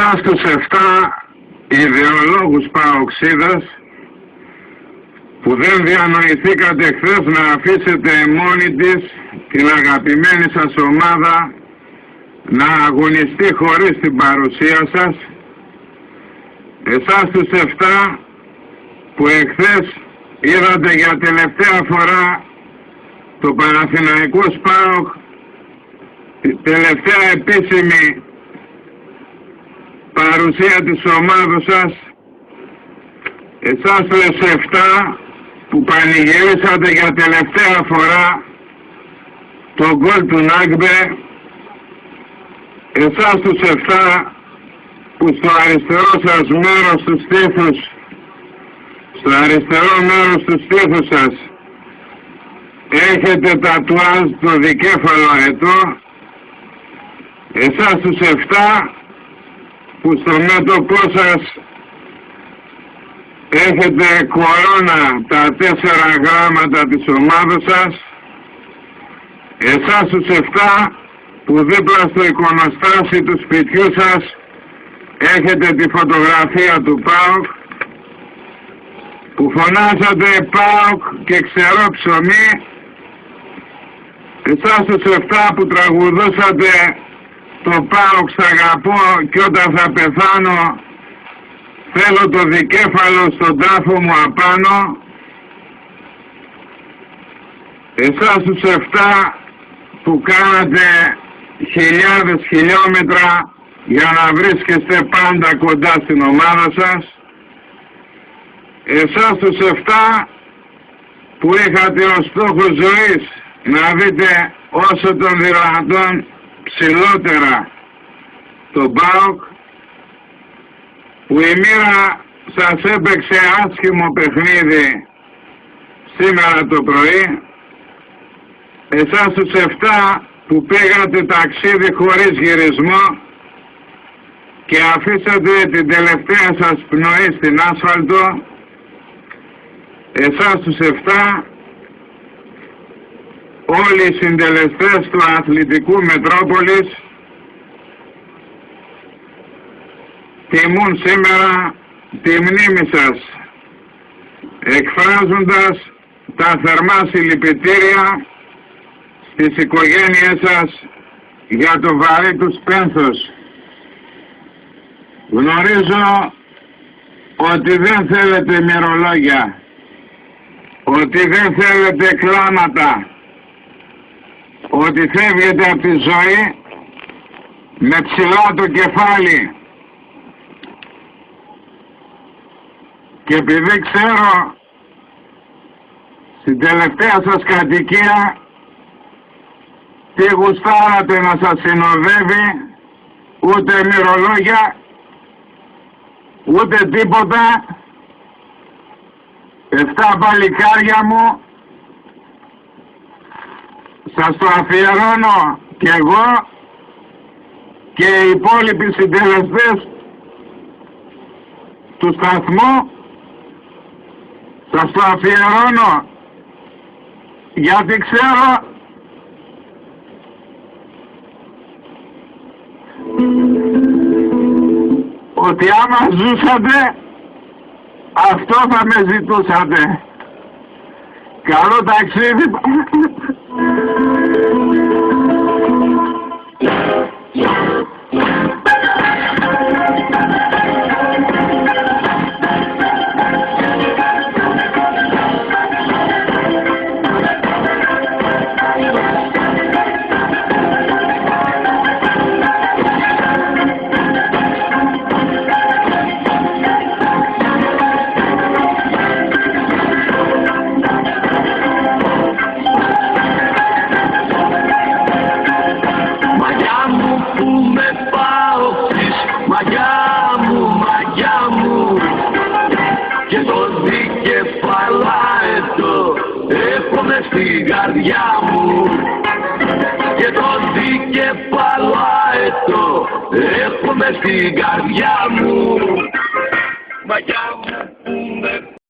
Εσάς τους 7 ιδεολόγους παοξίδας που δεν διανοηθήκατε χθες να αφήσετε μόνη της την αγαπημένη σας ομάδα να αγωνιστεί χωρίς την παρουσία σας, εσάς τους 7 που εχθές είδατε για τελευταία φορά το Παναθηναϊκός ΠΑΟΚ, τελευταία επίσημη παρουσία της ομάδος σας, εσάς τους 7 που πανηγυρίσατε για τελευταία φορά το γκολ του Νάγκμπε, εσάς τους 7 που στο αριστερό σας μέρος του στήθους, στο αριστερό μέρος του στήθους σας έχετε τατουάζ το δικέφαλο αετό, εσάς τους 7 που στο μέτωπό σας έχετε κορώνα τα 4 γράμματα της ομάδας σας, εσάς τους 7 που δίπλα στο εικονοστάσι του σπιτιού σας έχετε τη φωτογραφία του ΠΑΟΚ, που φωνάζατε ΠΑΟΚ και ξερό ψωμί, εσάς τους 7 που τραγουδούσατε το ΠΑΟΚ σ' αγαπώ και όταν θα πεθάνω θέλω το δικέφαλο στον τάφο μου απάνω, εσάς τους 7 που κάνατε χιλιάδες χιλιόμετρα για να βρίσκεστε πάντα κοντά στην ομάδα σας, εσάς τους 7 που είχατε ως στόχο ζωής να δείτε όσο των δυνατόν ψηλότερα τον ΠΑΟΚ, που η μοίρα σας έπαιξε άσχημο παιχνίδι σήμερα το πρωί, εσάς τους 7 που πήγατε ταξίδι χωρίς γυρισμό και αφήσατε την τελευταία σας πνοή στην άσφαλτο, εσάς τους 7 όλοι οι συντελεστές του Αθλητικού Μετρόπολης τιμούν σήμερα τη μνήμη σας, εκφράζοντας τα θερμά συλληπιτήρια στις οικογένειές σας για το βαρύ τους πένθος. Γνωρίζω ότι δεν θέλετε μυρολόγια, ότι δεν θέλετε κλάματα, ότι φεύγετε από τη ζωή με ψηλά το κεφάλι. Και επειδή ξέρω στην τελευταία σας κατοικία τι γουστάρατε να σας συνοδεύει, ούτε μυρολόγια, ούτε τίποτα, 7 παλικάρια μου, σας το αφιερώνω και εγώ και οι υπόλοιποι συντελεστές του σταθμού, σας το αφιερώνω γιατί ξέρω ότι άμα ζούσατε αυτό θα με ζητούσατε. Καλό ταξίδι. Και το δικεφαλάετο έχω μες στην καρδιά μου, και το δικεφαλάετο έχω μες στην καρδιά μου. Μαγιά μου που με